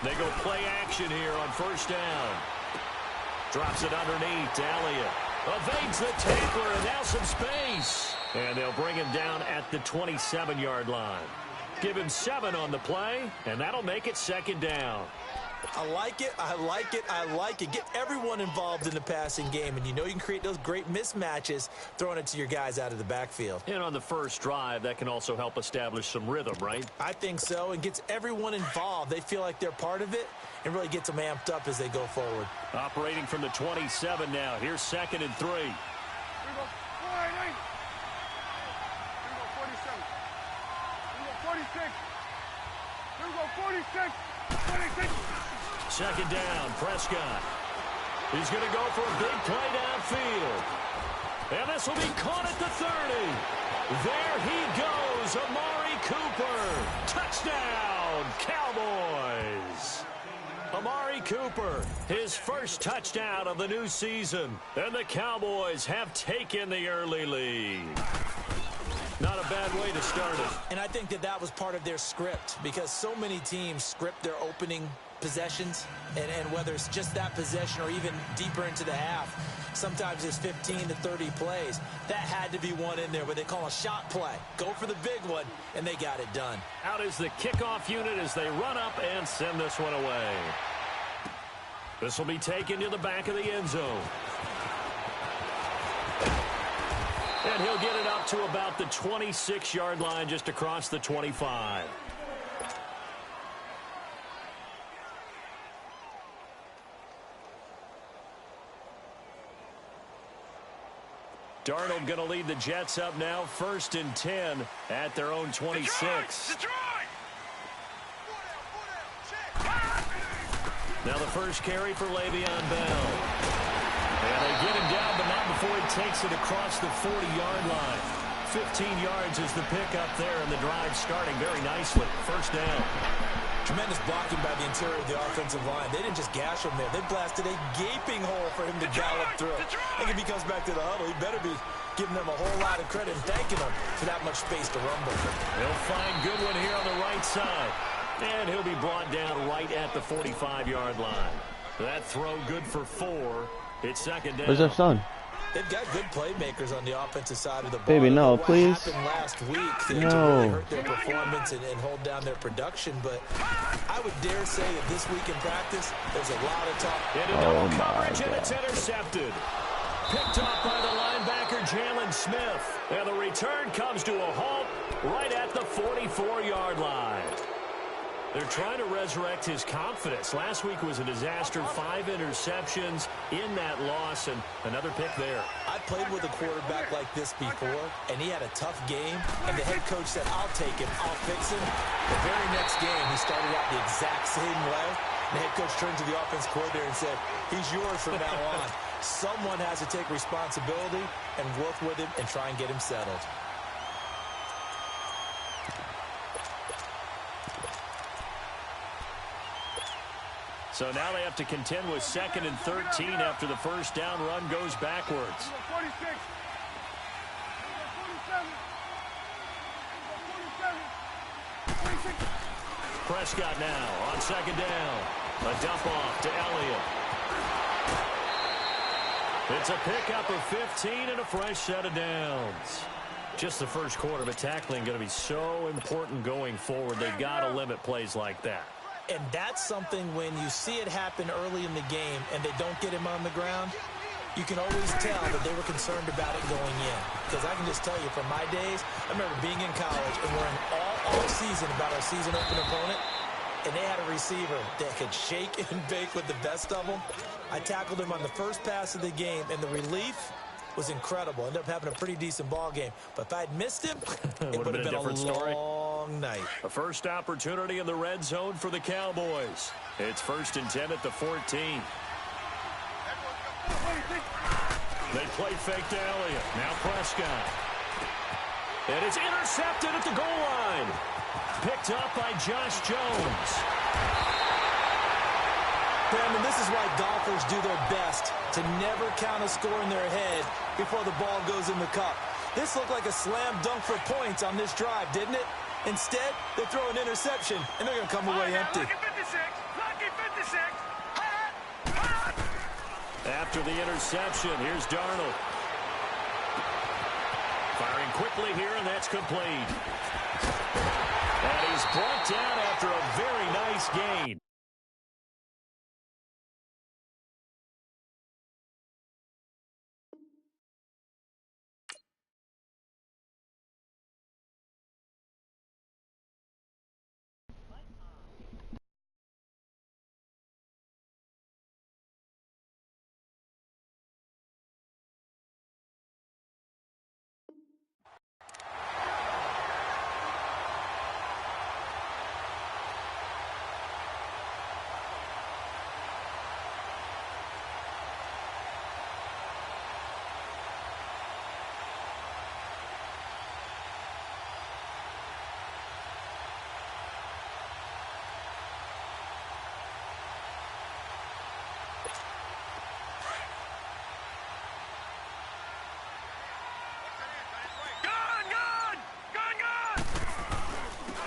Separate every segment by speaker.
Speaker 1: They go play action here on first down. Drops it underneath to Elliott. Evades the tackler, and now some space. And they'll bring him down at the 27-yard line. Give him 7 on the play, and that'll make it second down.
Speaker 2: I like it, I like it, I like it. Get everyone involved in the passing game, and you know you can create those great mismatches throwing it to your guys out of the backfield.
Speaker 1: And on the first drive, that can also help establish some rhythm, right?
Speaker 2: I think so, and gets everyone involved. They feel like they're part of it, and really gets them amped up as they go forward.
Speaker 1: Operating from the 27 now. Here's 2nd and 3.
Speaker 3: Here we go. 49. Here we go, 47. Here we go, 46. Here we go, 46. 26.
Speaker 1: Second down, Prescott. He's going to go for a big play downfield. And this will be caught at the 30. There he goes, Amari Cooper. Touchdown, Cowboys. Amari Cooper, his first touchdown of the new season. And the Cowboys have taken the early lead. Not a bad way to start it.
Speaker 2: And I think that was part of their script, because so many teams script their opening possessions, and whether it's just that possession or even deeper into the half, sometimes it's 15 to 30 plays. That had to be one in there where they call a shot play. Go for the big one, and they got it done.
Speaker 1: Out is the kickoff unit as they run up and send this one away. This will be taken to the back of the end zone. And he'll get it up to about the 26-yard line, just across the 25. Darnold going to lead the Jets up now, 1st and 10 at their own 26. Now the first carry for Le'Veon Bell. And they get him down, but not before he takes it across the 40-yard line. 15 yards is the pickup there, and the drive starting very nicely. First down.
Speaker 2: Tremendous blocking by the interior of the offensive line. They didn't just gash him there. They blasted a gaping hole for him to gallop through. I think if he comes back to the huddle, he better be giving them a whole lot of credit and thanking them for that much space to rumble.
Speaker 1: He'll find Goodwin here on the right side. And he'll be brought down right at the 45-yard line. That throw good for 4. It's second down.
Speaker 4: Where's their son?
Speaker 2: They've got good playmakers on the offensive side of the ball.
Speaker 4: Baby, no, please.
Speaker 2: What happened last week to
Speaker 4: No.
Speaker 2: really hurt their performance and hold down their production, but I would dare say that this week in practice, there's a lot of talk.
Speaker 1: Into double coverage, and it's intercepted. Picked up by the linebacker, Jalen Smith. And the return comes to a halt right at the 44-yard line. They're trying to resurrect his confidence. Last week was a disaster. 5 interceptions in that loss, and another pick there.
Speaker 2: I played with a quarterback like this before, and he had a tough game, and the head coach said, I'll take him, I'll fix him. The very next game, he started out the exact same way. The head coach turned to the offense coordinator and said, he's yours from now on. Someone has to take responsibility and work with him and try and get him settled.
Speaker 1: So now they have to contend with 2nd and 13 after the first down run goes backwards.
Speaker 3: 46. 47. 46.
Speaker 1: Prescott now on 2nd down. A dump off to Elliott. It's a pickup of 15 and a fresh set of downs. Just the first quarter, but tackling going to be so important going forward. They've got to limit plays like that.
Speaker 2: And that's something when you see it happen early in the game and they don't get him on the ground, you can always tell that they were concerned about it going in. Because I can just tell you from my days, I remember being in college and worrying all season about our season opener opponent, and they had a receiver that could shake and bake with the best of them. I tackled him on the first pass of the game, and the relief was incredible. Ended up having a pretty decent ball game. But if I'd missed him, it would have been a long night.
Speaker 1: A first opportunity in the red zone for the Cowboys. It's 1st and 10 at the 14. They play fake to Elliott. Now Prescott. And it's intercepted at the goal line. Picked up by Josh Jones.
Speaker 2: Brandon, this is why golfers do their best to never count a score in their head before the ball goes in the cup. This looked like a slam dunk for points on this drive, didn't it? Instead, they throw an interception, and they're going to come away empty.
Speaker 1: After the interception, here's Darnold. Firing quickly here, and that's complete. And he's brought down after a very nice gain.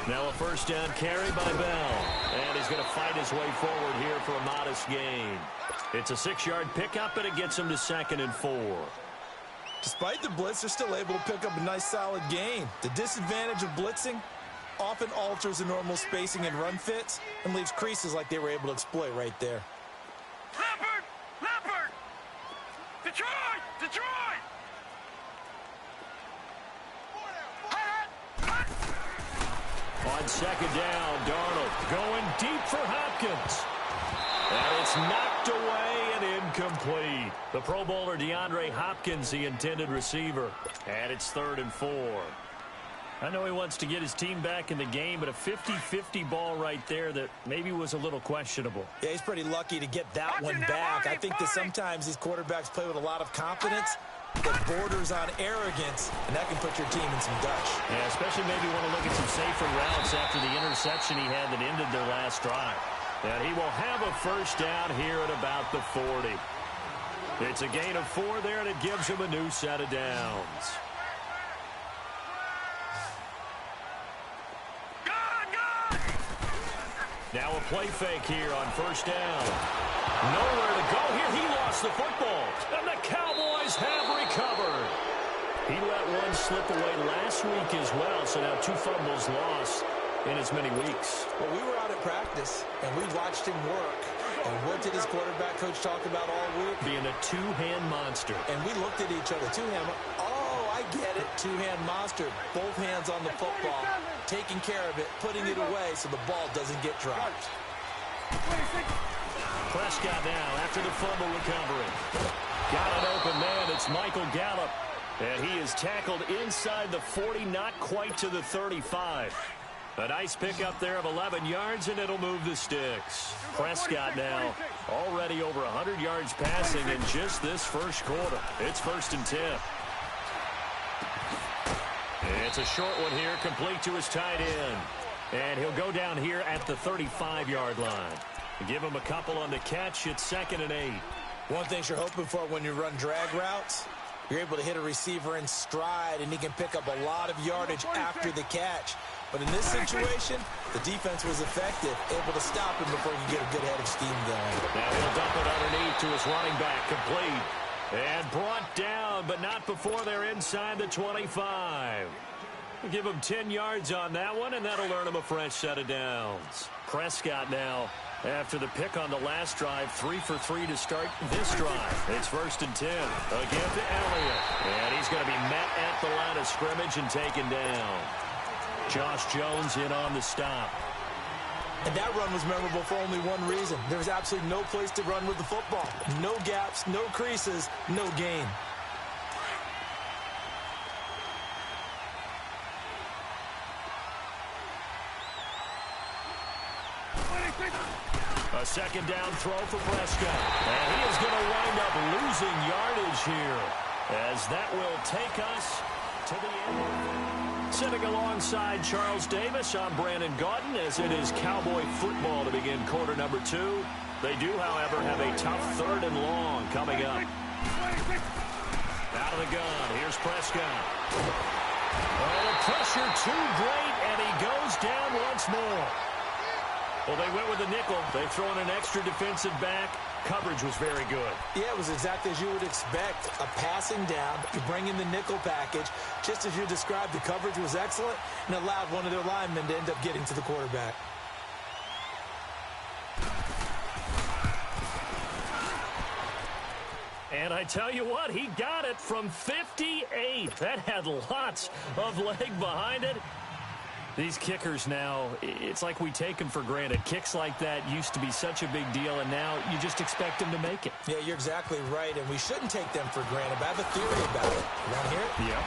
Speaker 1: Now a first down carry by Bell. And he's going to fight his way forward here for a modest gain. It's a 6-yard pickup, and it gets him to 2nd and 4.
Speaker 2: Despite the blitz, they're still able to pick up a nice solid gain. The disadvantage of blitzing often alters the normal spacing and run fits and leaves creases like they were able to exploit right there.
Speaker 3: Leopard! Leopard! Detroit! Detroit!
Speaker 1: On 2nd down, Darnold going deep for Hopkins. And it's knocked away and incomplete. The Pro Bowler DeAndre Hopkins, the intended receiver. And it's 3rd and 4. I know he wants to get his team back in the game, but a 50-50 ball right there that maybe was a little questionable.
Speaker 2: Yeah, he's pretty lucky to get that one back. I think that sometimes these quarterbacks play with a lot of confidence that borders on arrogance, and that can put your team in some dutch.
Speaker 1: Yeah, especially maybe want to look at some safer routes after the interception he had that ended their last drive. And he will have a first down here at about the 40. It's a gain of 4 there, and it gives him a new set of downs. Now a play fake here on first down. Nowhere to go here. He lost the football, and the Cowboys have recovered. He let one slip away last week as well, so now 2 fumbles lost in as many weeks.
Speaker 2: Well, we were out at practice, and we watched him work. And what did his quarterback coach talk about all week?
Speaker 1: Being a 2-hand monster.
Speaker 2: And we looked at each other. 2-hand. Oh, I get it. 2-hand monster. Both hands on the football, taking care of it, putting it away so the ball doesn't get dropped.
Speaker 1: Prescott now after the fumble recovery. Got an open man. It's Michael Gallup. And he is tackled inside the 40, not quite to the 35. A nice pickup there of 11 yards, and it'll move the sticks. Prescott now already over 100 yards passing in just this first quarter. It's 1st and 10. It's a short one here, complete to his tight end. And he'll go down here at the 35-yard line. Give him a couple on the catch. It's 2nd and 8.
Speaker 2: One thing you're hoping for when you run drag routes, you're able to hit a receiver in stride, and he can pick up a lot of yardage after the catch. But in this situation, the defense was effective, able to stop him before he could get a good head of steam going.
Speaker 1: Now he'll dump it underneath to his running back, complete. And brought down, but not before they're inside the 25. We'll give him 10 yards on that one, and that'll earn him a fresh set of downs. Prescott now, after the pick on the last drive, 3 for 3 to start this drive. It's 1st and 10. Again to Elliott. And he's going to be met at the line of scrimmage and taken down. Josh Jones in on the stop.
Speaker 2: And that run was memorable for only one reason. There was absolutely no place to run with the football. No gaps, no creases, no gain.
Speaker 1: A 2nd down throw for Prescott. And he is going to wind up losing yardage here, as that will take us to the end. Sitting alongside Charles Davis, I'm Brandon Gaudin, as it is Cowboy football to begin quarter number 2. They do, however, have a tough 3rd and long coming up. Out of the gun, here's Prescott. Oh, the pressure too great, and he goes down once more. Well, they went with the nickel. They've thrown an extra defensive back, Coverage was very good.
Speaker 2: Yeah, it was exactly as you would expect. A passing down, you bring in the nickel package. Just as you described, the coverage was excellent and allowed one of their linemen to end up getting to the quarterback.
Speaker 1: And I tell you what, he got it from 58. That had lots of leg behind it. These kickers now, it's like we take them for granted. Kicks like that used to be such a big deal, and now you just expect them to make it.
Speaker 2: Yeah, you're exactly right, and we shouldn't take them for granted. But I have a theory about it. You want to hear it?
Speaker 1: Yeah.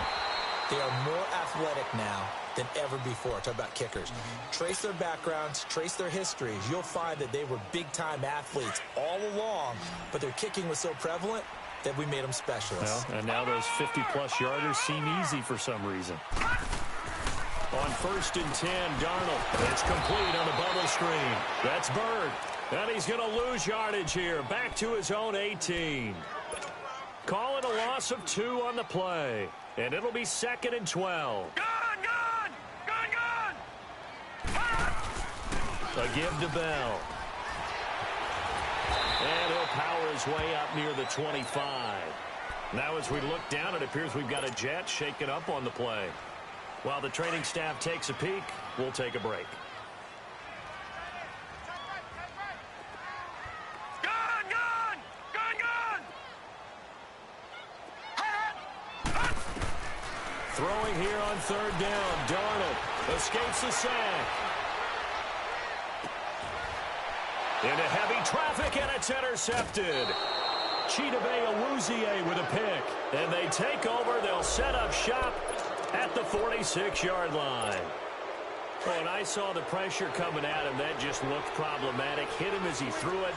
Speaker 2: They are more athletic now than ever before. Talk about kickers. Trace their backgrounds, trace their histories. You'll find that they were big-time athletes all along, but their kicking was so prevalent that we made them specialists.
Speaker 1: Well, and now those 50-plus yarders seem easy for some reason. On 1st and 10, Darnold. It's complete on the bubble screen. That's Bird. And he's going to lose yardage here. Back to his own 18. Call it a loss of 2 on the play. And it'll be 2nd and 12. A give to Bell. And he'll power his way up near the 25. Now as we look down, it appears we've got a jet shaken up on the play. While the training staff takes a peek, we'll take a break. Throwing here on 3rd down. Darnold escapes the sack. Into heavy traffic, and it's intercepted. Chidobe Awuzie with a pick. And they take over. They'll set up shop at the 46-yard line. Oh, and I saw the pressure coming at him. That just looked problematic. Hit him as he threw it,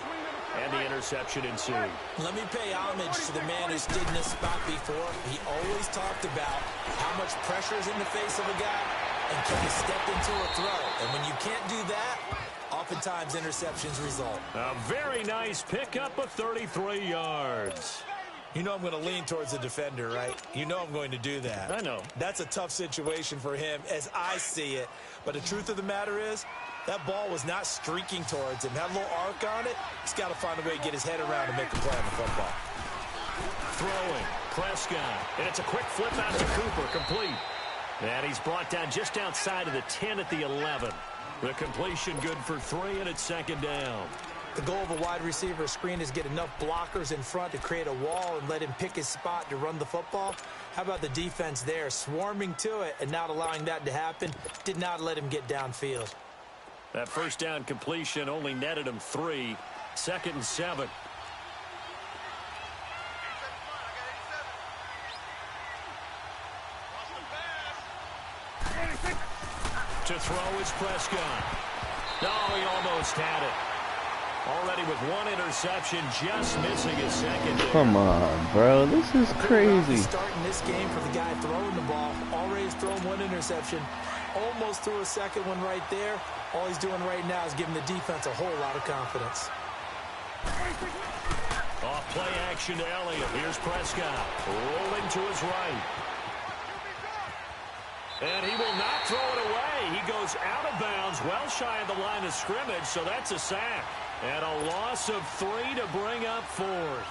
Speaker 1: and the interception ensued.
Speaker 2: Let me pay homage to the man who stood in this spot before. He always talked about how much pressure is in the face of a guy and can he step into a throw. And when you can't do that, oftentimes interceptions result.
Speaker 1: A very nice pickup of 33 yards.
Speaker 2: You know I'm going to lean towards the defender, right? You know I'm going to do that.
Speaker 1: I know.
Speaker 2: That's a tough situation for him as I see it. But the truth of the matter is, that ball was not streaking towards him. That little arc on it, he's got to find a way to get his head around and make a play on the football.
Speaker 1: Throwing, Prescott, and it's a quick flip out to Cooper, complete. And he's brought down just outside of the 10 at the 11. The completion good for 3, and it's 2nd down.
Speaker 2: The goal of a wide receiver screen is get enough blockers in front to create a wall and let him pick his spot to run the football. How about the defense there, swarming to it and not allowing that to happen? Did not let him get downfield.
Speaker 1: That 1st down completion only netted him 3. 2nd and 7. To throw is Prescott. No, he almost had it. Already with 1 interception, just missing his 2nd.
Speaker 4: Come on, bro. This is crazy.
Speaker 2: Starting this game for the guy throwing the ball. Already has thrown 1 interception. Almost threw a 2nd one right there. All he's doing right now is giving the defense a whole lot of confidence.
Speaker 1: Off play action to Elliott. Here's Prescott. Rolling to his right. And he will not throw it away. He goes out of bounds, well shy of the line of scrimmage, so that's a sack. And a loss of 3 to bring up 4th.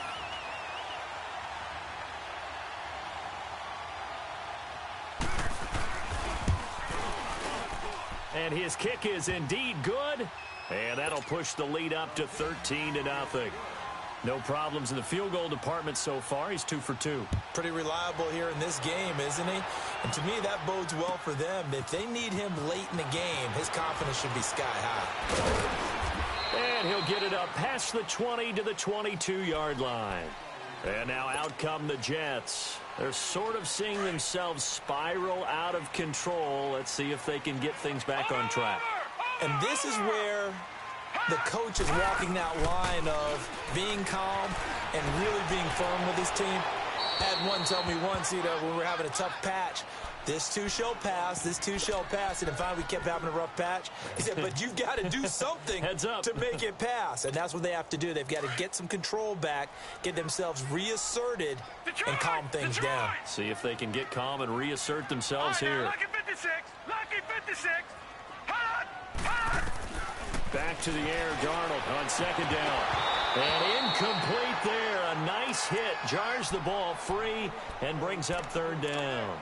Speaker 1: And his kick is indeed good. And that'll push the lead up to 13-0. No problems in the field goal department so far. He's 2 for 2.
Speaker 2: Pretty reliable here in this game, isn't he? And to me, that bodes well for them. If they need him late in the game, his confidence should be sky high.
Speaker 1: And he'll get it up past the 20 to the 22-yard line. And now out come the Jets. They're sort of seeing themselves spiral out of control. Let's see if they can get things back on track.
Speaker 2: And this is where the coach is walking that line of being calm and really being firm with his team. Had one tell me once, when we were having a tough patch, this too shall pass, this too shall pass. And finally we kept having a rough patch. He said, but you've got to do something
Speaker 1: Heads up.
Speaker 2: to make it pass. And that's what they have to do. They've got to get some control back, get themselves reasserted, and calm things down.
Speaker 1: See if they can get calm and reassert themselves here.
Speaker 3: Lucky 56. Lucky 56. Hot.
Speaker 1: Back to the air, Darnold on 2nd down. And incomplete there. A nice hit. Jars the ball free and brings up third down.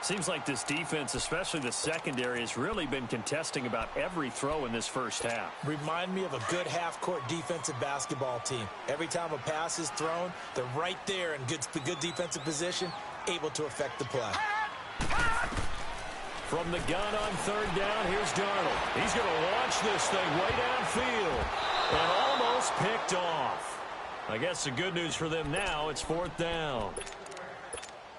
Speaker 5: Seems like this defense, especially the secondary, has really been contesting about every throw in this first half.
Speaker 2: Remind me of a good half-court defensive basketball team. Every time a pass is thrown, they're right there in good defensive position, able to affect the play.
Speaker 1: From the gun on third down, here's Darnold. He's going to launch this thing way downfield and almost picked off. I guess the good news for them now, it's fourth down.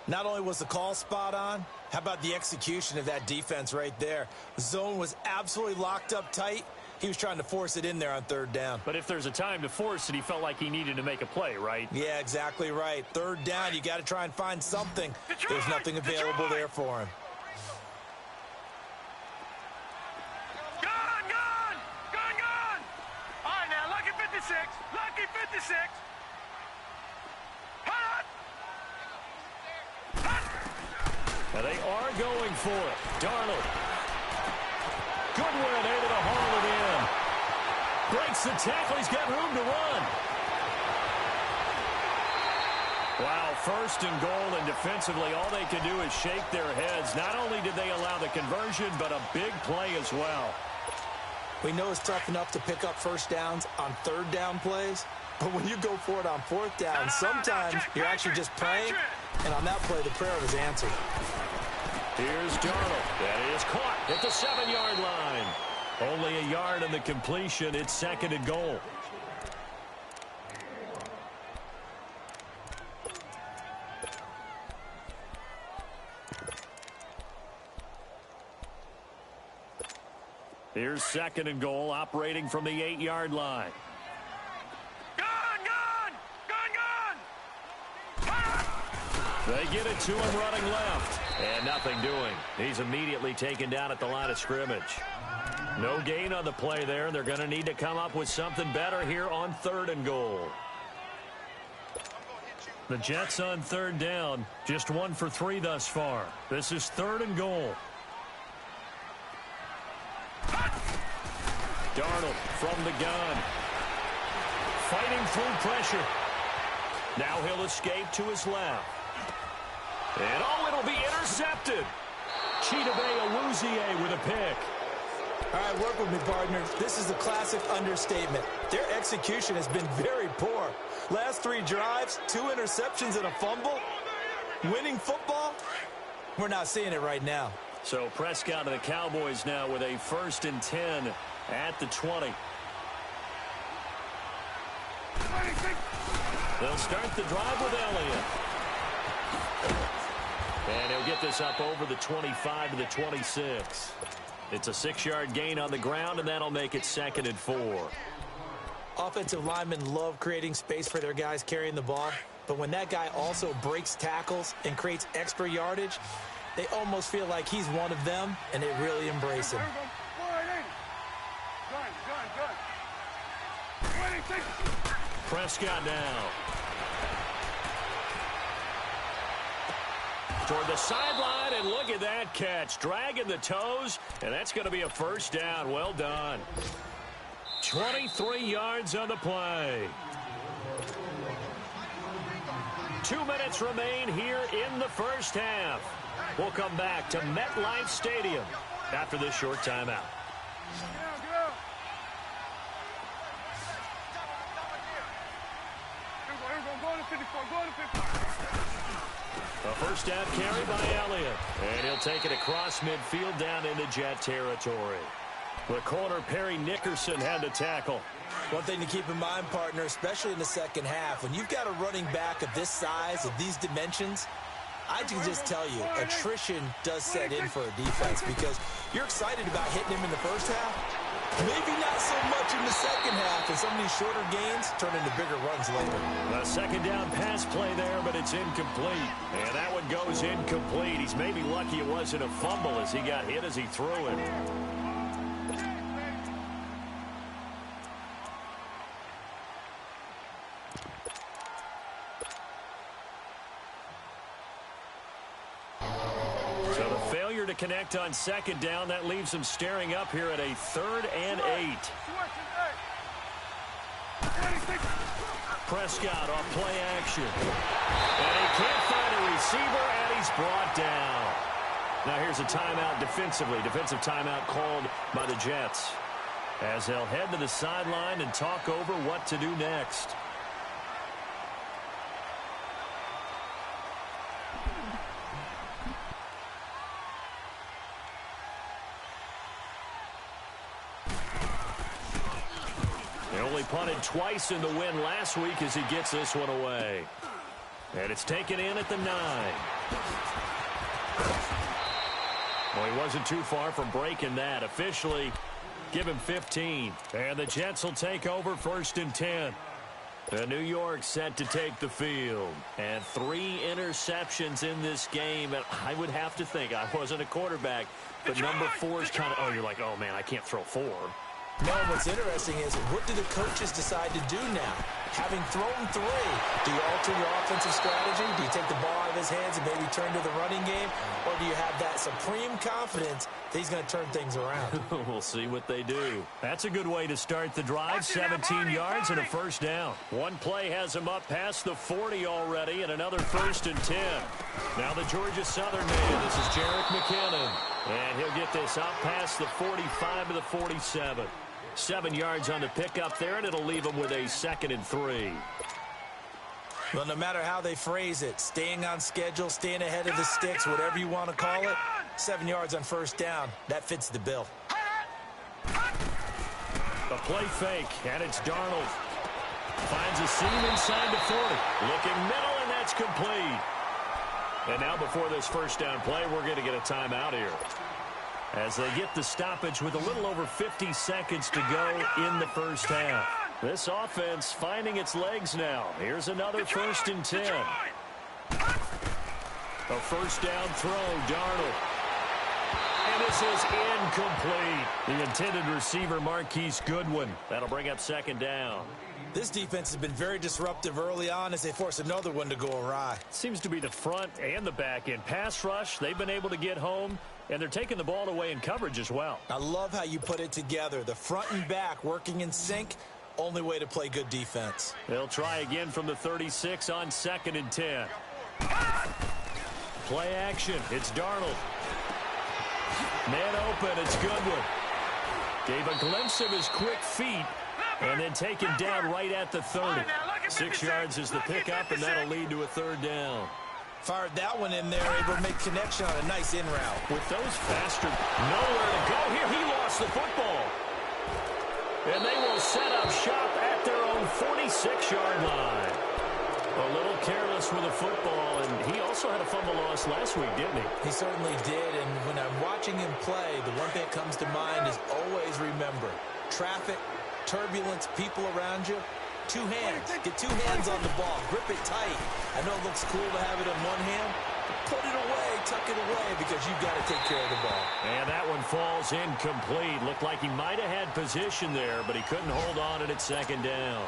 Speaker 2: Not only was the call spot on, how about the execution of that defense right there? The zone was absolutely locked up tight. He was trying to force it in there on third down.
Speaker 5: But if there's a time to force it, he felt like he needed to make a play, right?
Speaker 2: Yeah, exactly right. Third down, you got to try and find something. There's nothing available there for him.
Speaker 3: Gone! All right, now, lucky 56. Lucky 56.
Speaker 1: And they are going for it. Darnold. Goodwin able to haul it in. Breaks the tackle. He's got room to run. Wow, first and goal, and defensively, all they can do is shake their heads. Not only did they allow the conversion, but a big play as well.
Speaker 2: We know it's tough enough to pick up first downs on third down plays, but when you go for it on fourth down, sometimes you're actually just praying, and on that play, the prayer was answered.
Speaker 1: Here's Darnold. That is caught at the 7-yard line. Only a yard on the completion. It's second and goal. Here's second and goal, operating from the 8-yard line. They get it to him running left. And nothing doing. He's immediately taken down at the line of scrimmage. No gain on the play there. They're going to need to come up with something better here on third and goal. The Jets on third down. Just 1 for 3 thus far. This is third and goal. Darnold from the gun. Fighting through pressure. Now he'll escape to his left. And it'll be intercepted. Chidobe Awuzie with a pick.
Speaker 2: All right, work with me, partner. This is a classic understatement. Their execution has been very poor. Last 3 drives, 2 interceptions and a fumble. Winning football? We're not seeing it right now.
Speaker 1: So Prescott and the Cowboys now with a 1st and 10 at the 20. They'll start the drive with Elliott. And he'll get this up over the 25 to the 26. It's a 6-yard gain on the ground, and that'll make it 2nd and 4.
Speaker 2: Offensive linemen love creating space for their guys carrying the ball, but when that guy also breaks tackles and creates extra yardage, they almost feel like he's one of them, and they really embrace him.
Speaker 1: Prescott now. Toward the sideline, and look at that catch. Dragging the toes, and that's going to be a first down. Well done. 23 yards on the play. 2 minutes remain here in the first half. We'll come back to MetLife Stadium after this short timeout. A first down carry by Elliott. And he'll take it across midfield down into Jet territory. The corner, Perry Nickerson, had to tackle.
Speaker 2: One thing to keep in mind, partner, especially in the second half, when you've got a running back of this size, of these dimensions, I can just tell you, attrition does set in for a defense because you're excited about hitting him in the first half. Maybe not so much in the second half, and some of these shorter gains turn into bigger runs later.
Speaker 1: A second down pass play there, but it's incomplete. And that one goes incomplete. He's maybe lucky it wasn't a fumble as he got hit as he threw it. To connect on second down, that leaves them staring up here at a 3rd and 8. Prescott off play action. And he can't find a receiver, and he's brought down. Now here's a timeout defensively. Defensive timeout called by the Jets, as they'll head to the sideline and talk over what to do next. They only punted twice in the win last week as he gets this one away. And it's taken in at the 9. Well, he wasn't too far from breaking that. Officially, give him 15. And the Jets will take over 1st and 10. New York set to take the field. And 3 interceptions in this game. And I would have to think, I wasn't a quarterback, but number 4 is kind of, oh, you're like, oh, man, I can't throw 4.
Speaker 2: No, what's interesting is, what do the coaches decide to do now? Having thrown 3, do you alter your offensive strategy? Do you take the ball out of his hands and maybe turn to the running game? Or do you have that supreme confidence that he's going to turn things around?
Speaker 1: We'll see what they do. That's a good way to start the drive. 17 yards and a 1st down. One play has him up past the 40 already, and another 1st and 10. Now the Georgia Southern man. This is Jerick McKinnon. And he'll get this up past the 45 to the 47. 7 yards on the pickup there, and it'll leave him with a 2nd and 3.
Speaker 2: Well, no matter how they phrase it, staying on schedule, staying ahead of the sticks, whatever you want to call it, 7 yards on 1st down, that fits the bill.
Speaker 1: A play fake, and it's Darnold. Finds a seam inside the 40. Looking middle, and that's complete. And now before this 1st down play, we're going to get a timeout here, as they get the stoppage with a little over 50 seconds to go in the 1st half. This offense finding its legs now. Here's another 1st and 10. A 1st down throw, Darnold. And this is incomplete. The intended receiver, Marquise Goodwin. That'll bring up 2nd down.
Speaker 2: This defense has been very disruptive early on as they force another one to go awry.
Speaker 1: Seems to be the front and the back end. Pass rush, they've been able to get home, and they're taking the ball away in coverage as well.
Speaker 2: I love how you put it together. The front and back working in sync. Only way to play good defense.
Speaker 1: They'll try again from the 36 on 2nd and 10. Play action. It's Darnold. Man open. It's Goodwin. Gave a glimpse of his quick feet, and then taken down right at the 30. 6 yards is the pickup, and that'll lead to a 3rd down.
Speaker 2: Fired that one in there, able to make connection on a nice in route.
Speaker 1: With those faster, nowhere to go here. He lost the football. And they will set up shop at their own 46-yard line. A little careless with the football, and he also had a fumble loss last week, didn't he?
Speaker 2: He certainly did, and when I'm watching him play, the one thing that comes to mind is always remember, traffic, turbulence, people around you. 2 hands. Get 2 hands on the ball. Grip it tight. I know it looks cool to have it in one hand, but put it away, tuck it away, because you've got to take care of the ball.
Speaker 1: And that one falls incomplete. Looked like he might have had position there, but he couldn't hold on it at 2nd down.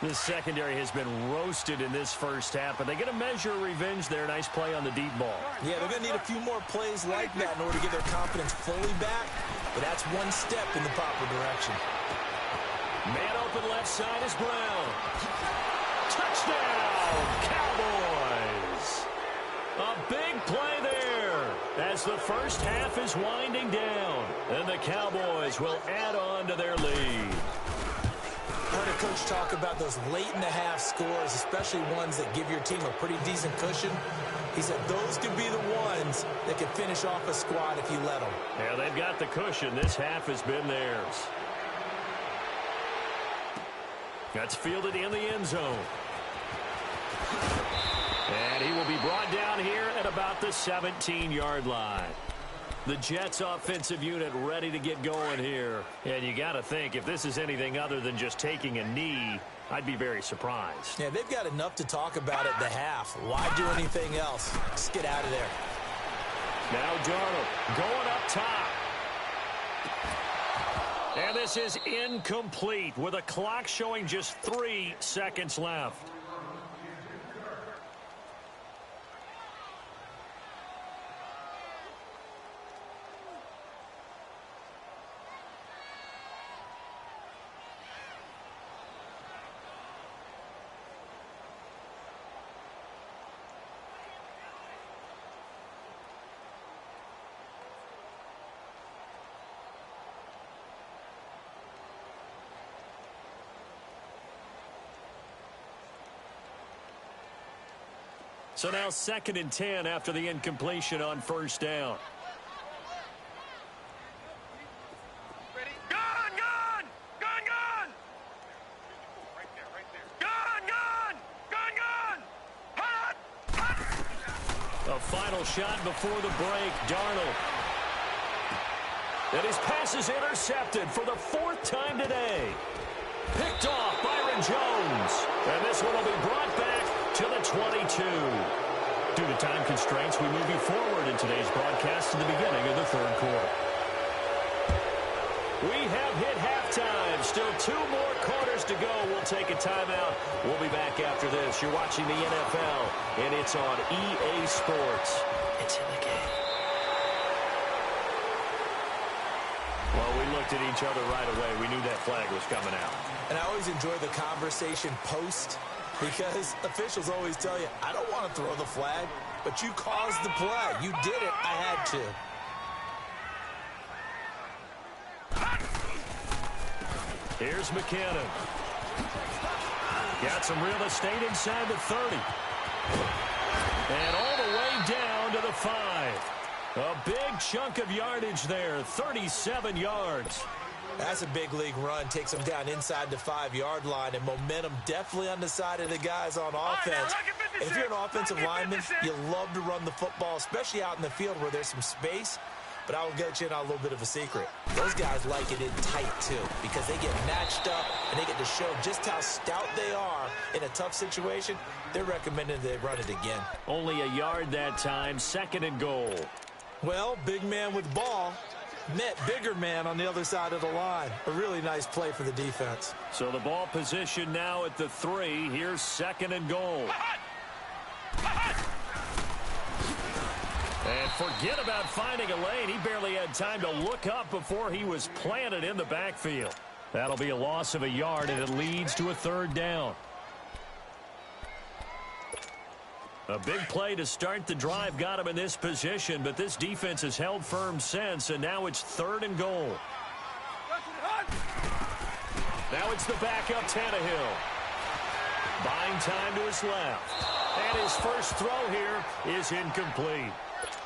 Speaker 1: This secondary has been roasted in this 1st half, but they get a measure of revenge there. Nice play on the deep ball.
Speaker 2: Yeah, they're going to need a few more plays like that in order to get their confidence fully back, but that's one step in the proper direction.
Speaker 1: Man open left side is Brown. Touchdown, Cowboys. A big play there as the 1st half is winding down, and the Cowboys will add on to their lead.
Speaker 2: I heard a coach talk about those late-in-the-half scores, especially ones that give your team a pretty decent cushion. He said those could be the ones that can finish off a squad if you let them.
Speaker 1: Yeah, they've got the cushion. This half has been theirs. That's fielded in the end zone. And he will be brought down here at about the 17-yard line. The Jets offensive unit ready to get going here. And you got to think, if this is anything other than just taking a knee, I'd be very surprised.
Speaker 2: Yeah, they've got enough to talk about at the half. Why do anything else? Just get out of there.
Speaker 1: Now Darnold going up top. And this is incomplete with a clock showing just 3 seconds left.
Speaker 5: So now 2nd and 10 after the incompletion on first down.
Speaker 3: Ready? Gun! Gun! Gun! Gun! Right there, right there. Gun! Gun! Gun! Gun! Hot! Hot!
Speaker 5: A final shot before the break. Darnold. And his pass is intercepted for the 4th time today. Picked off Byron Jones. And this one will be brought back to the 22. Due to time constraints, we move you forward in today's broadcast to the beginning of the 3rd quarter. We have hit halftime. Still 2 more quarters to go. We'll take a timeout. We'll be back after this. You're watching the NFL, and it's on EA Sports. It's in the game. Well, we looked at each other right away. We knew that flag was coming out.
Speaker 2: And I always enjoy the conversation post because officials always tell you, I don't want to throw the flag, but you caused the play. You did it. I had to.
Speaker 5: Here's McKinnon. Got some real estate inside the 30. And all the way down to the 5. A big chunk of yardage there, 37 yards.
Speaker 2: That's a big league run. Takes them down inside the 5-yard line, and momentum definitely on the side of the guys on offense. And if you're an offensive lineman, you love to run the football, especially out in the field where there's some space. But I will get you in on a little bit of a secret. Those guys like it in tight, too, because they get matched up and they get to show just how stout they are in a tough situation. They're recommending they run it again.
Speaker 5: Only a yard that time, 2nd and goal.
Speaker 2: Well, big man with the ball met bigger man on the other side of the line. A really nice play for the defense.
Speaker 5: So the ball position now at the 3. Here's 2nd and goal. And forget about finding a lane. He barely had time to look up before he was planted in the backfield. That'll be a loss of a yard, and it leads to a 3rd down. A big play to start the drive got him in this position, but this defense has held firm since, and now it's 3rd and goal. Now it's the backup Tannehill. Buying time to his left. And his first throw here is incomplete.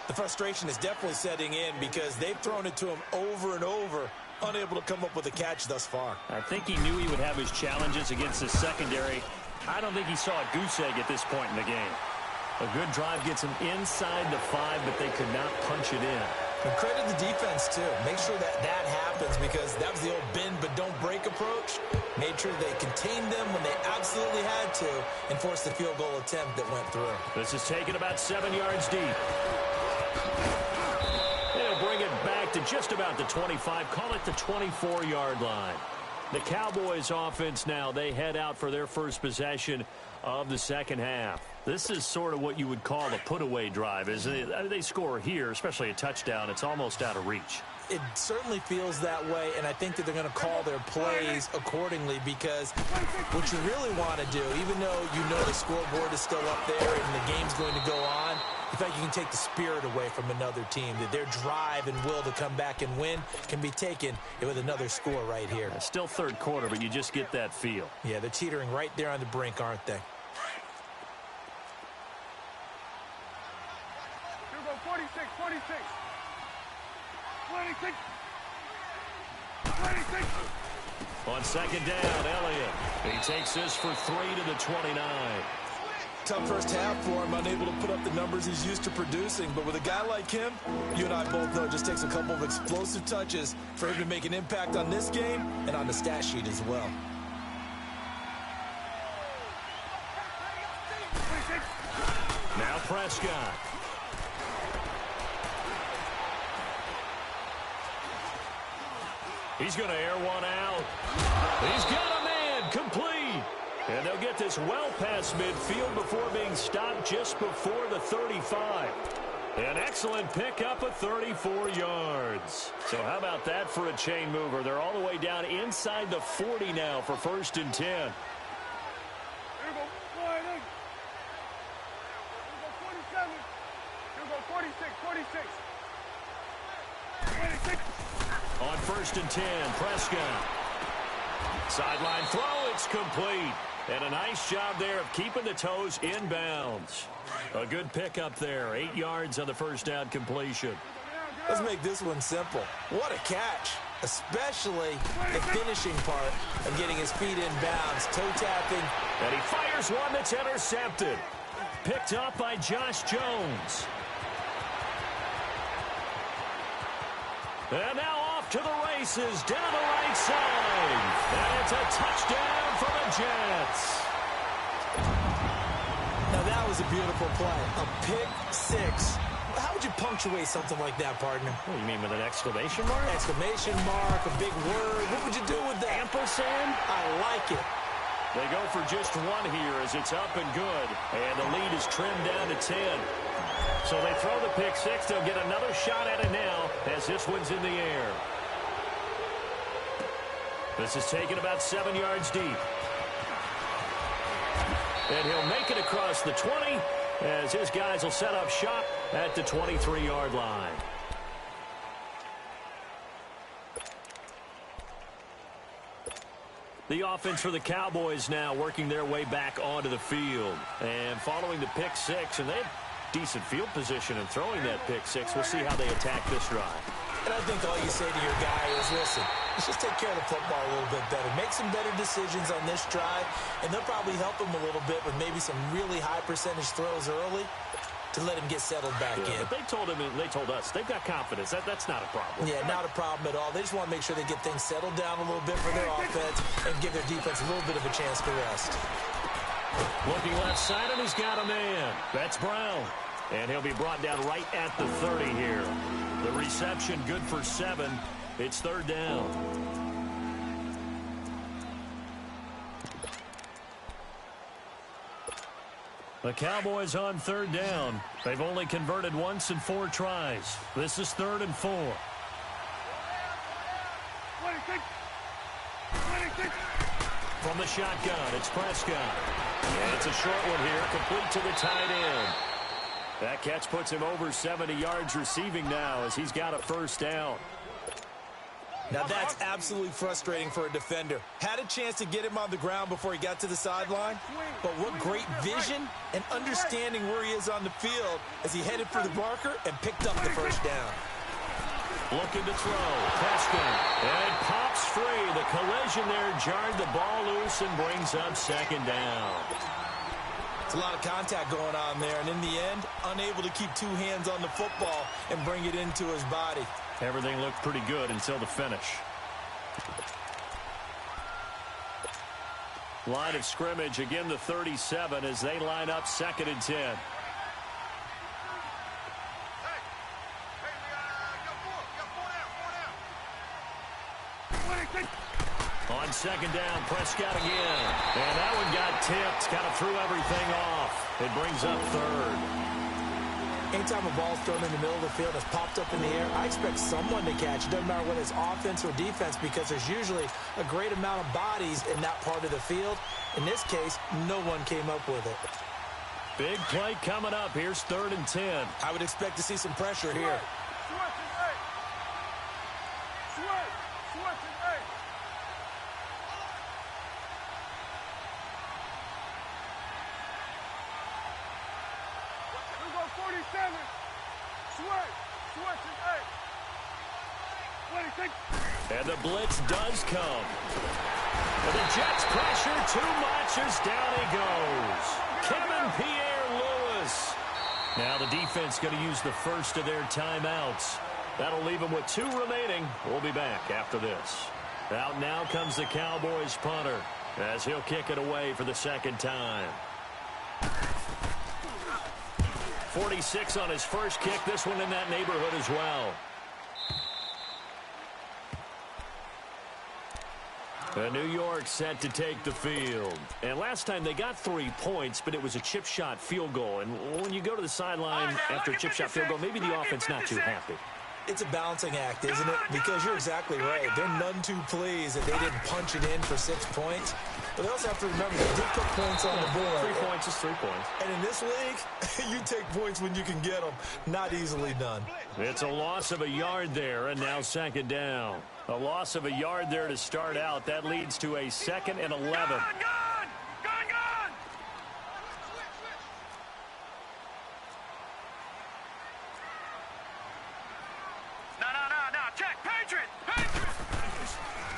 Speaker 2: The frustration is definitely setting in because they've thrown it to him over and over, unable to come up with a catch thus far.
Speaker 5: I think he knew he would have his challenges against the secondary. I don't think he saw a goose egg at this point in the game. A good drive gets him inside the 5, but they could not punch it in.
Speaker 2: And credit the defense, too. Make sure that happens because that was the old bend but don't break approach. Made sure they contained them when they absolutely had to and forced the field goal attempt that went through.
Speaker 5: This is taken about 7 yards deep. They'll bring it back to just about the 25. Call it the 24-yard line. The Cowboys offense now, they head out for their first possession of the 2nd half. This is sort of what you would call a put-away drive, isn't it? They score here, especially a touchdown. It's almost out of reach.
Speaker 2: It certainly feels that way, and I think that they're going to call their plays accordingly because what you really want to do, even though you know the scoreboard is still up there and the game's going to go on, in fact, you can take the spirit away from another team. That their drive and will to come back and win can be taken with another score right here.
Speaker 5: It's still 3rd quarter, but you just get that feel.
Speaker 2: Yeah, they're teetering right there on the brink, aren't they?
Speaker 3: Here go 46, 46. 26. 26.
Speaker 5: On 2nd down, Elliott. He takes this for 3 to the 29.
Speaker 2: Tough first half for him, unable to put up the numbers he's used to producing. But with a guy like him, you and I both know it just takes a couple of explosive touches for him to make an impact on this game and on the stat sheet as well.
Speaker 3: 26.
Speaker 5: Now Prescott. He's going to air one out. He's got a man complete. And they'll get this well past midfield before being stopped just before the 35. An excellent pickup of 34 yards. So how about that for a chain mover? They're all the way down inside the 40 now for 1st and 10.
Speaker 3: Here we go 40. Here we go 47. Here we go 46, 46. 26.
Speaker 5: On 1st and 10, Prescott. Sideline throw, it's complete. And a nice job there of keeping the toes in bounds. A good pickup there. 8 yards on the first down completion.
Speaker 2: Let's make this one simple. What a catch, especially the finishing part of getting his feet in bounds, toe tapping.
Speaker 5: And he fires one that's intercepted. Picked up by Josh Jones. And now off to the races down the right side. And it's a touchdown for the Jets.
Speaker 2: Now that was a beautiful play. A pick six. How would you punctuate something like that, partner?
Speaker 5: What do you mean, with an exclamation mark?
Speaker 2: Exclamation mark, a big word. What would you do with that?
Speaker 5: Ampersand?
Speaker 2: I like it.
Speaker 5: They go for just one here as it's up and good. And the lead is trimmed down to 10. So they throw the pick six. They'll get another shot at it now as this one's in the air. This is taken about 7 yards deep. And he'll make it across the 20 as his guys will set up shop at the 23-yard line. The offense for the Cowboys now working their way back onto the field. And following the pick six, and they have decent field position in throwing that pick six. We'll see how they attack this drive.
Speaker 2: And I think all you say to your guy is, listen, let's just take care of the football a little bit better. Make some better decisions on this drive, and they'll probably help him a little bit with maybe some really high percentage throws early to let him get settled back in.
Speaker 5: But they told him, and they told us, they've got confidence. That's not a problem.
Speaker 2: Yeah, not a problem at all. They just want to make sure they get things settled down a little bit for their offense and give their defense a little bit of a chance to rest.
Speaker 5: Looking left side, and he's got a man. That's Brown. And he'll be brought down right at the 30 here. The reception good for 7. It's third down. The Cowboys on third down. They've only converted once in 4 tries. This is 3rd and 4.
Speaker 3: 26. 26.
Speaker 5: From the shotgun, it's Prescott. And it's a short one here, complete to the tight end. That catch puts him over 70 yards receiving now as he's got a first down.
Speaker 2: Now that's absolutely frustrating for a defender. Had a chance to get him on the ground before he got to the sideline, but what great vision and understanding where he is on the field as he headed for the marker and picked up the first down.
Speaker 5: Looking to throw. Prescott. And pops free. The collision there jarred the ball loose and brings up second down.
Speaker 2: It's a lot of contact going on there, and in the end, unable to keep 2 hands on the football and bring it into his body.
Speaker 5: Everything looked pretty good until the finish. Line of scrimmage, again the 37 as they line up 2nd and 10. On 2nd down, Prescott again. And that one got tipped. Kind of threw everything off. It brings up 3rd.
Speaker 2: Anytime a ball's thrown in the middle of the field and it's popped up in the air, I expect someone to catch. It doesn't matter whether it's offense or defense because there's usually a great amount of bodies in that part of the field. In this case, no one came up with it.
Speaker 5: Big play coming up. Here's 3rd and 10.
Speaker 2: I would expect to see some pressure here.
Speaker 5: And the blitz does come. And the Jets pressure too much as down he goes. Kevin Pierre-Louis. Now the defense going to use the first of their timeouts. That'll leave them with 2 remaining. We'll be back after this. Out now comes the Cowboys punter as he'll kick it away for the 2nd time. 46 on his first kick. This one in that neighborhood as well. New York set to take the field. And last time they got 3 points, but it was a chip shot field goal. And when you go to the sideline after a chip shot field goal, maybe the offense not too happy.
Speaker 2: It's a balancing act, isn't it? Because you're exactly right. They're none too pleased that they didn't punch it in for 6 points. But they also have to remember they did put points on the board.
Speaker 5: 3 points is 3 points.
Speaker 2: And in this league, you take points when you can get them. Not easily done.
Speaker 5: It's a loss of a yard there, and now 2nd down. A loss of a yard there to start out. That leads to a 2nd and 11.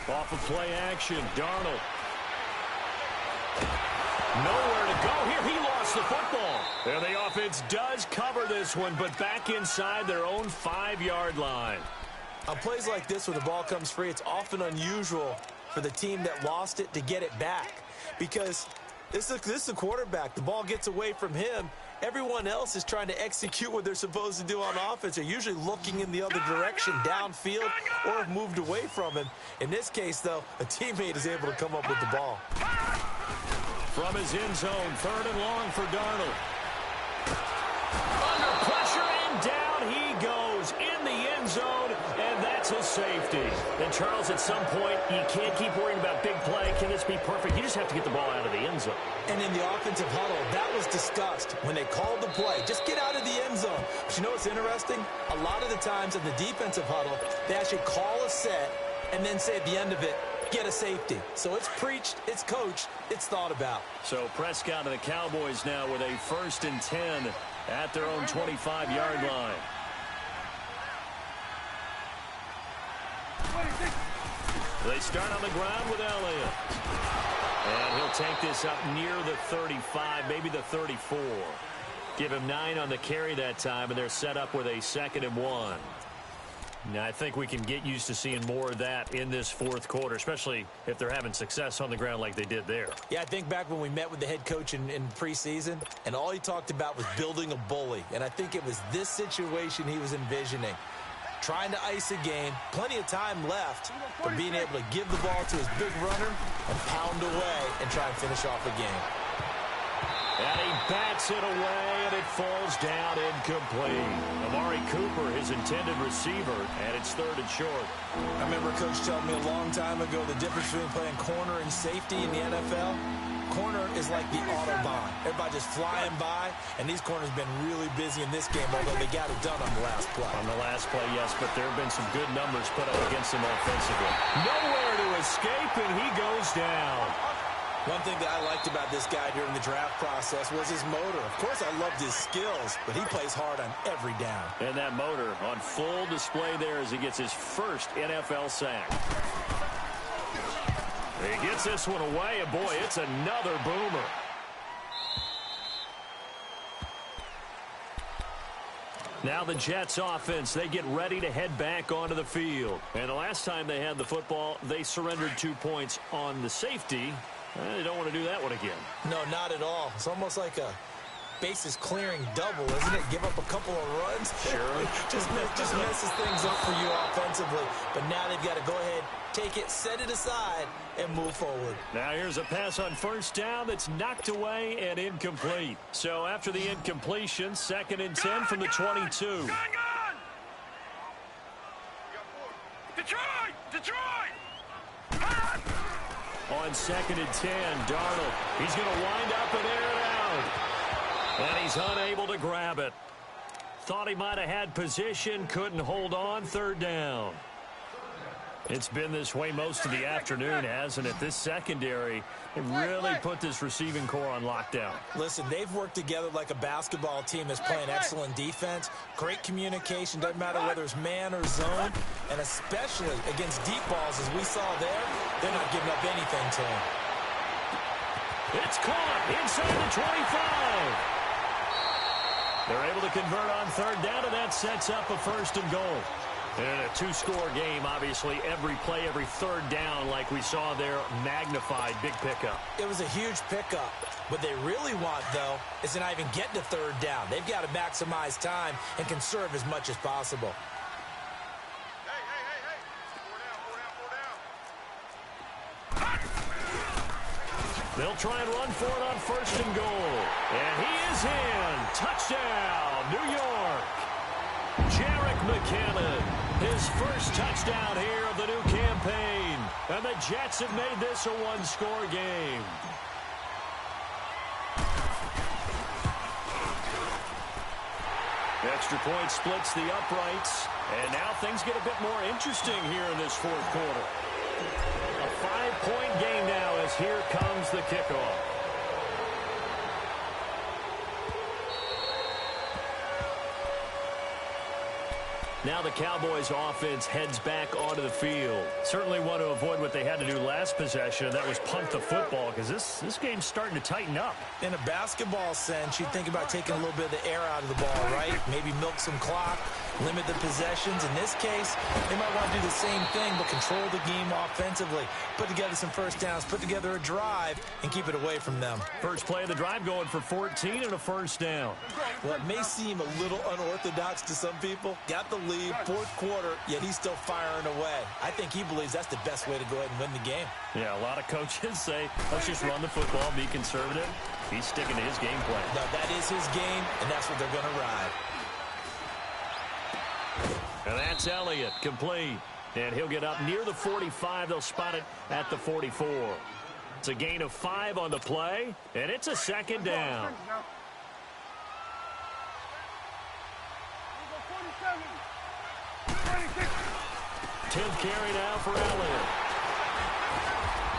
Speaker 1: Off of play action, Darnold. Nowhere to go here. He lost the football. And the offense does cover this one, but back inside their own 5-yard line.
Speaker 2: On plays like this where the ball comes free, it's often unusual for the team that lost it to get it back. Because this is a quarterback. The ball gets away from him. Everyone else is trying to execute what they're supposed to do on offense. They're usually looking in the other direction, downfield, or have moved away from him. In this case, though, a teammate is able to come up with the ball.
Speaker 1: From his end zone, 3rd and long for Darnold. Under pressure, and down he goes in the end zone, and that's a safety. And, Charles, at some point, you can't keep worrying about big play. Can this be perfect? You just have to get the ball out of the end zone.
Speaker 2: And in the offensive huddle, that was discussed when they called the play. Just get out of the end zone. But you know what's interesting? A lot of the times in the defensive huddle, they actually call a set and then say at the end of it, get a safety. So it's preached, it's coached, it's thought about.
Speaker 1: So Prescott and the Cowboys now with a 1st and 10 at their own 25-yard line. They start on the ground with Elliott. And he'll take this up near the 35, maybe the 34. Give him 9 on the carry that time, and they're set up with a 2nd and 1. Now, I think we can get used to seeing more of that in this 4th quarter, especially if they're having success on the ground like they did there.
Speaker 2: Yeah, I think back when we met with the head coach in preseason, and all he talked about was building a bully. And I think it was this situation he was envisioning. Trying to ice a game, plenty of time left, but being able to give the ball to his big runner and pound away and try and finish off the game.
Speaker 1: And he bats it away, and it falls down incomplete. Amari Cooper, his intended receiver, and it's 3rd and short.
Speaker 2: I remember a coach telling me a long time ago the difference between playing corner and safety in the NFL. Corner is like the Autobahn. Everybody just flying by, and these corners have been really busy in this game, although they got it done on the last play.
Speaker 1: On the last play, yes, but there have been some good numbers put up against him offensively. Nowhere to escape, and he goes down.
Speaker 2: One thing that I liked about this guy during the draft process was his motor. Of course, I loved his skills, but he plays hard on every down.
Speaker 1: And that motor on full display there as he gets his first NFL sack. He gets this one away, and boy, it's another boomer. Now the Jets offense, they get ready to head back onto the field. And the last time they had the football, they surrendered 2 points on the safety. They don't want to do that one again.
Speaker 2: No, not at all. It's almost like a bases clearing double, isn't it? Give up a couple of runs.
Speaker 1: Sure.
Speaker 2: just messes things up for you offensively. But now they've got to go ahead, take it, set it aside, and move forward.
Speaker 1: Now here's a pass on 1st down that's knocked away and incomplete. So after the incompletion, 2nd and 10 from the 22.
Speaker 3: Gone! Detroit!
Speaker 1: On 2nd and 10, Darnold. He's going to wind up and air it out. And he's unable to grab it. Thought he might have had position, couldn't hold on, 3rd down. It's been this way most of the afternoon, hasn't it? This secondary, it really put this receiving core on lockdown.
Speaker 2: Listen, they've worked together like a basketball team that's playing excellent defense, great communication, doesn't matter whether it's man or zone, and especially against deep balls, as we saw there, they're not giving up anything to him.
Speaker 1: It's caught inside the 25. They're able to convert on 3rd down, and that sets up a 1st and goal. And in a 2-score game, obviously, every play, every 3rd down, like we saw there, magnified, big pickup.
Speaker 2: It was a huge pickup. What they really want, though, is to not even get to 3rd down. They've got to maximize time and conserve as much as possible.
Speaker 1: They'll try and run for it on 1st and goal. And he is in. Touchdown, New York. Jerick McKinnon, his first touchdown here of the new campaign. And the Jets have made this a 1-score game. Extra point splits the uprights. And now things get a bit more interesting here in this 4th quarter. A 5-point game now as here comes the kickoff.
Speaker 5: Now the Cowboys offense heads back onto the field. Certainly want to avoid what they had to do last possession, and that was punt the football, because this game's starting to tighten up.
Speaker 2: In a basketball sense, you think about taking a little bit of the air out of the ball, right? Maybe milk some clock, limit the possessions. In this case, they might want to do the same thing, but control the game offensively. Put together some first downs, put together a drive, and keep it away from them.
Speaker 5: First play of the drive going for 14 and a first down.
Speaker 2: Well, it may seem a little unorthodox to some people. Got the lead, fourth quarter, yet he's still firing away. I think he believes that's the best way to go ahead and win the game.
Speaker 5: Yeah, a lot of coaches say, let's just run the football, be conservative. He's sticking to his game plan.
Speaker 2: No, that is his game, and that's what they're going to ride.
Speaker 5: And that's Elliott, complete. And he'll get up near the 45. They'll spot it at the 44. It's a gain of 5 on the play, and it's a second down. 10th carry now for Elliott.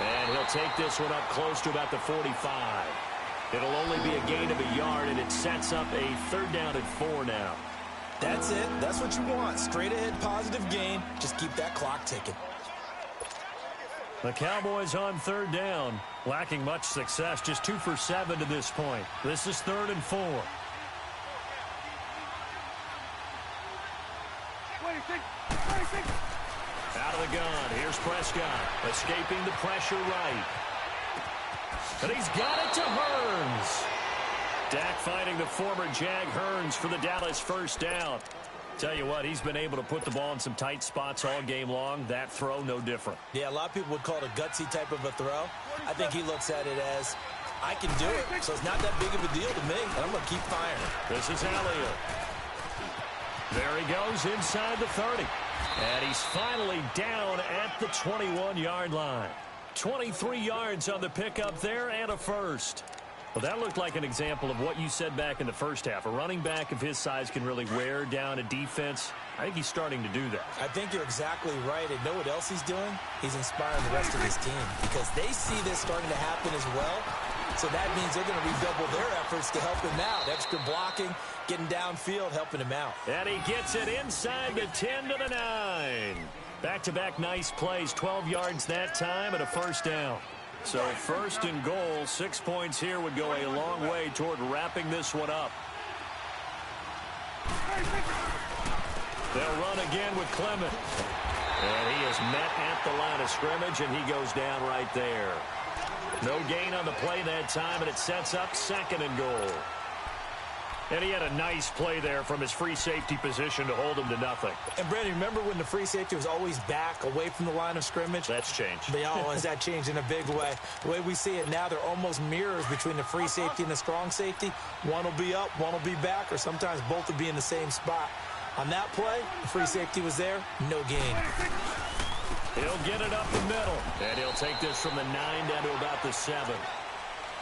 Speaker 5: And he'll take this one up close to about the 45. It'll only be a gain of a yard, and it sets up a 3rd down and 4 now.
Speaker 2: That's it. That's what you want. Straight ahead, positive gain. Just keep that clock ticking.
Speaker 5: The Cowboys on 3rd down, lacking much success, just 2 for 7 to this point. This is 3rd and 4.
Speaker 3: 26.
Speaker 5: Out of the gun, here's Prescott, escaping the pressure right. And he's got it to Hearns. Dak finding the former Jag Hearns for the Dallas first down. Tell you what, he's been able to put the ball in some tight spots all game long. That throw, no different.
Speaker 2: Yeah, a lot of people would call it a gutsy type of a throw. I think he looks at it as, I can do it, so it's not that big of a deal to me, and I'm going to keep firing.
Speaker 5: This is Elliott. There he goes inside the 30. And he's finally down at the 21-yard line. 23 yards on the pickup there and a first. Well, that looked like an example of what you said back in the first half. A running back of his size can really wear down a defense. I think he's starting to do that.
Speaker 2: I think you're exactly right. And know what else he's doing? He's inspiring the rest of his team because they see this starting to happen as well. So that means they're going to redouble their efforts to help him out. Extra blocking, getting downfield, helping him out.
Speaker 5: And he gets it inside the 10 to the 9. Back-to-back nice plays, 12 yards that time and a first down. So 1st and goal, 6 points here would go a long way toward wrapping this one up. They'll run again with Clement. And he is met at the line of scrimmage, and he goes down right there. No gain on the play that time, and it sets up 2nd and goal. And he had a nice play there from his free safety position to hold him to nothing.
Speaker 2: And, Brandon, remember when the free safety was always back away from the line of scrimmage?
Speaker 5: That's changed.
Speaker 2: They always that changed in a big way. The way we see it now, they're almost mirrors between the free safety and the strong safety. One will be up, one will be back, or sometimes both will be in the same spot. On that play, the free safety was there, no gain.
Speaker 5: He'll get it up the middle. And he'll take this from the 9 down to about the 7.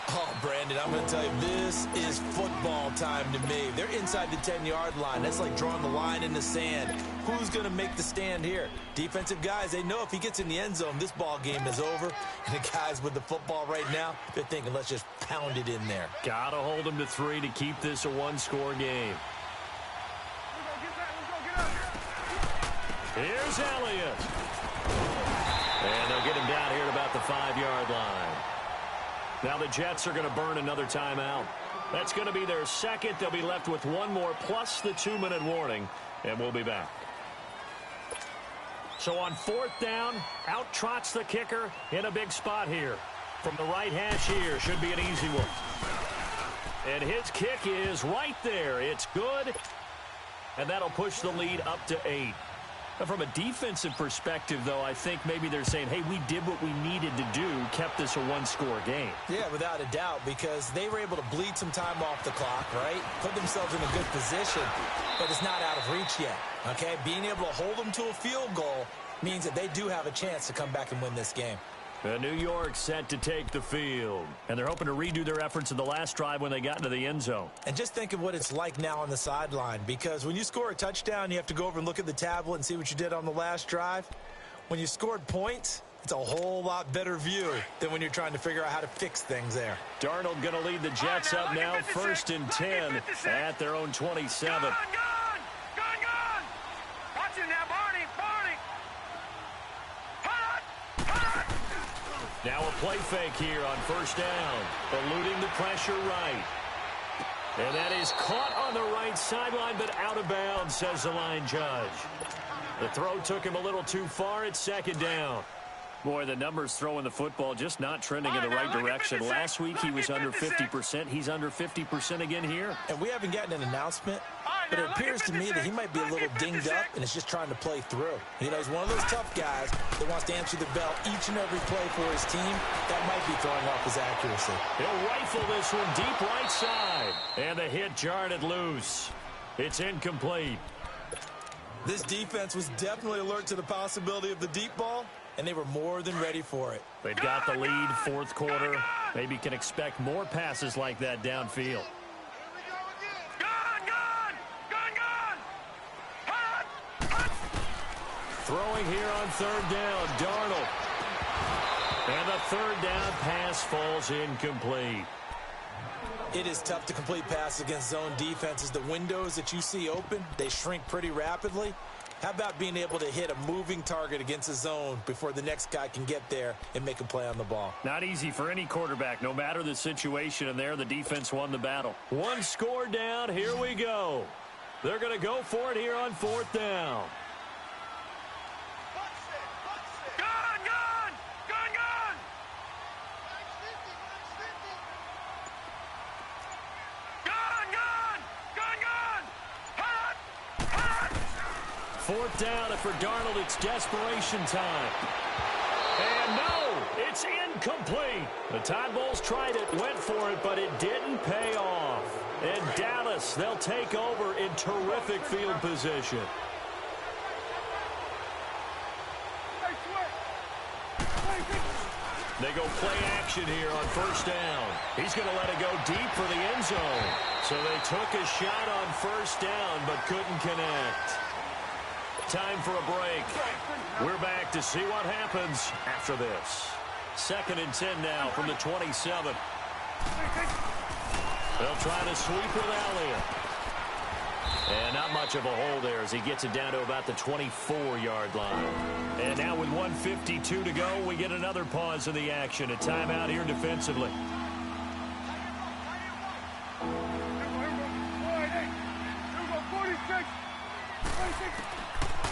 Speaker 2: Oh, Brandon, I'm going to tell you, this is football time to me. They're inside the 10-yard line. That's like drawing the line in the sand. Who's going to make the stand here? Defensive guys, they know if he gets in the end zone, this ball game is over. And the guys with the football right now, they're thinking, let's just pound it in there.
Speaker 5: Got to hold him to 3 to keep this a one-score game. Here's Elliott. And they'll get him down here at about the 5-yard line. Now the Jets are going to burn another timeout. That's going to be their 2nd. They'll be left with 1 more plus the 2-minute warning, and we'll be back. So on 4th down, out trots the kicker in a big spot here. From the right hash here, should be an easy one. And his kick is right there. It's good, and that'll push the lead up to 8. Now, from a defensive perspective, though, I think maybe they're saying, hey, we did what we needed to do, kept this a one-score game.
Speaker 2: Yeah, without a doubt, because they were able to bleed some time off the clock, right? Put themselves in a good position, but it's not out of reach yet, okay? Being able to hold them to a field goal means that they do have a chance to come back and win this game.
Speaker 5: New York set to take the field, and they're hoping to redo their efforts in the last drive when they got into the end zone.
Speaker 2: And just think of what it's like now on the sideline, because when you score a touchdown, you have to go over and look at the tablet and see what you did on the last drive. When you scored points, it's a whole lot better view than when you're trying to figure out how to fix things there.
Speaker 5: Darnold going to lead the Jets up now, 1st and 10 at their own 27.
Speaker 1: Now a play fake here on first down. Eluding the pressure right. And that is caught on the right sideline, but out of bounds, says the line judge. The throw took him a little too far. It's second down. Boy, the numbers throwing the football just not trending in the right direction. Last week he was under 50%. He's under 50% again here.
Speaker 2: And we haven't gotten an announcement, but it appears to me that he might be a little dinged up and is just trying to play through. You know, he's one of those tough guys that wants to answer the bell each and every play for his team. That might be throwing off his accuracy.
Speaker 1: He'll rifle this one deep right side. And the hit jarred it loose. It's incomplete.
Speaker 2: This defense was definitely alert to the possibility of the deep ball, and they were more than ready for it.
Speaker 1: They've got the lead, fourth quarter. Maybe can expect more passes like that downfield. Throwing here on third down, Darnold. And the third down pass falls incomplete.
Speaker 2: It is tough to complete passes against zone defenses. The windows that you see open, they shrink pretty rapidly. How about being able to hit a moving target against a zone before the next guy can get there and make a play on the ball?
Speaker 1: Not easy for any quarterback, no matter the situation, and there the defense won the battle. One score down, here we go. They're going to go for it here on fourth down. Fourth down, and for Darnold, it's desperation time. And no, it's incomplete. The Tide Bulls tried it, went for it, but it didn't pay off. And Dallas, they'll take over in terrific field position. They go play action here on first down. He's going to let it go deep for the end zone. So they took a shot on first down, but couldn't connect. Time for a break. We're back to see what happens after this. 2nd and 10 now from the 27. They'll try to sweep with Elliott. And not much of a hole there as he gets it down to about the 24-yard line. And now with 1:52 to go, we get another pause in the action. A timeout here defensively.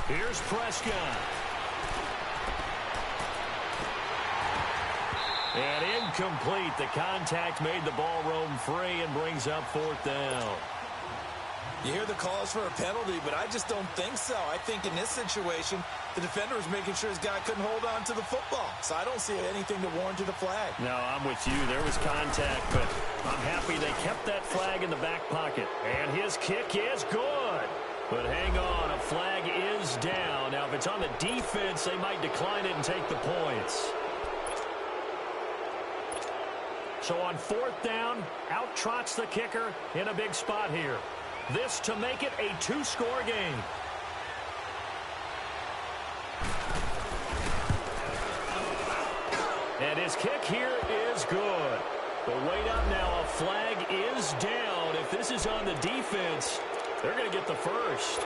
Speaker 1: Here's Prescott. And incomplete. The contact made the ball roam free and brings up fourth down.
Speaker 2: You hear the calls for a penalty, but I just don't think so. I think in this situation, the defender was making sure his guy couldn't hold on to the football. So I don't see anything to warrant a flag.
Speaker 1: No, I'm with you. There was contact, but I'm happy they kept that flag in the back pocket. And his kick is good. But hang on, a flag is down. Now, if it's on the defense, they might decline it and take the points. So on fourth down, out trots the kicker in a big spot here. This to make it a two-score game. And his kick here is good. But wait up now, a flag is down. If this is on the defense, they're going to get the first.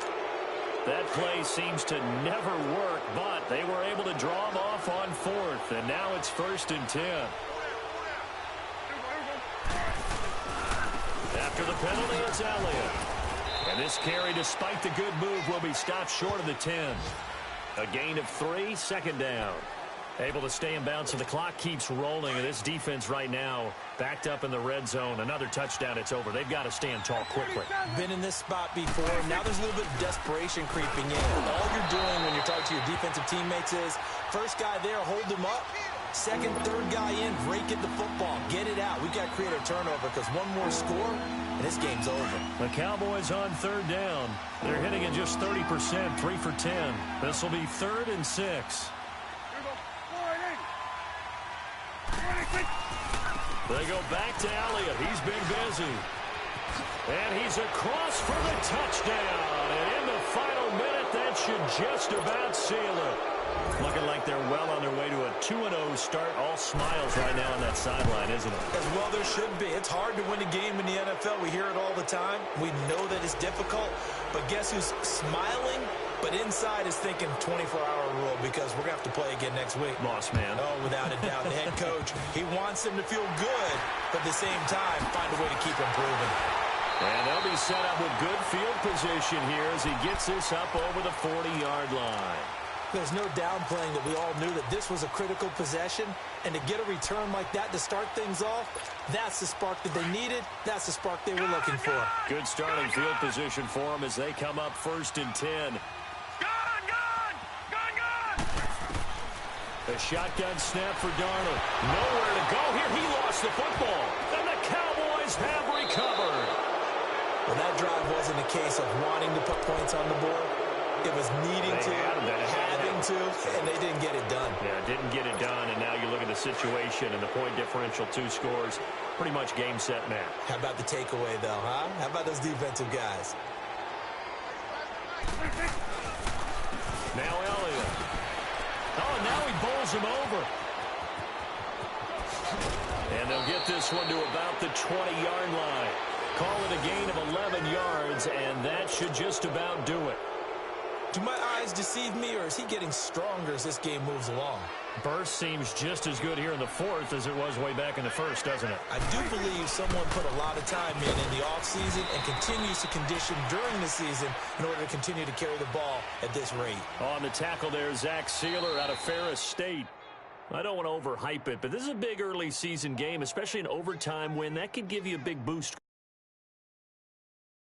Speaker 1: That play seems to never work, but they were able to draw him off on fourth, and now it's 1st and 10. After the penalty, it's Elliott. And this carry, despite the good move, will be stopped short of the 10. A gain of 3, 2nd down. Able to stay in bounds, so the clock keeps rolling, and this defense right now backed up in the red zone. Another touchdown, it's over. They've got to stand tall quickly.
Speaker 2: Been in this spot before. Now there's a little bit of desperation creeping in. All you're doing when you're talking to your defensive teammates is, first guy there, hold him up. Second, third guy in, break it the football. Get it out. We've got to create a turnover because one more score, and this game's over.
Speaker 1: The Cowboys on third down. They're hitting at just 30%, 3 for 10. This will be 3rd and 6. They go back to Elliott. He's been busy. And he's across for the touchdown. And in the final minute, that should just about seal it. Looking like they're well on their way to a 2-0 start. All smiles right now on that sideline, isn't it?
Speaker 2: As well there should be. It's hard to win a game in the NFL. We hear it all the time. We know that it's difficult. But guess who's smiling But inside is thinking 24-hour rule because we're going to have to play again next week.
Speaker 5: Boss man.
Speaker 2: Oh, without a doubt. The head coach, he wants them to feel good, but at the same time, find a way to keep improving.
Speaker 5: And they'll be set up with good field position here as he gets this up over the 40-yard line.
Speaker 2: There's no downplaying that we all knew that this was a critical possession, and to get a return like that to start things off, that's the spark that they needed. That's the spark they were looking for.
Speaker 5: Good starting field position for them as they come up 1st and 10. A shotgun snap for Darnold. Nowhere to go here. He lost the football, and the Cowboys have recovered.
Speaker 2: Well, that drive wasn't a case of wanting to put points on the board. It was needing to, having to, and they didn't get it done.
Speaker 5: Yeah, didn't get it done, and now you look at the situation and the point differential, 2 scores, pretty much game, set, match.
Speaker 2: How about the takeaway, though, huh? How about those defensive guys?
Speaker 5: Now Elliott. Oh, now he bowls him over. And they'll get this one to about the 20-yard line. Call it a gain of 11 yards, and that should just about do it.
Speaker 2: Do my eyes deceive me, or is he getting stronger as this game moves along?
Speaker 5: Burst seems just as good here in the 4th as it was way back in the 1st, doesn't it?
Speaker 2: I do believe someone put a lot of time in the offseason and continues to condition during the season in order to continue to carry the ball at this rate.
Speaker 5: On the tackle there, Zach Sealer out of Ferris State. I don't want to overhype it, but this is a big early season game, especially an overtime win. That could give you a big boost.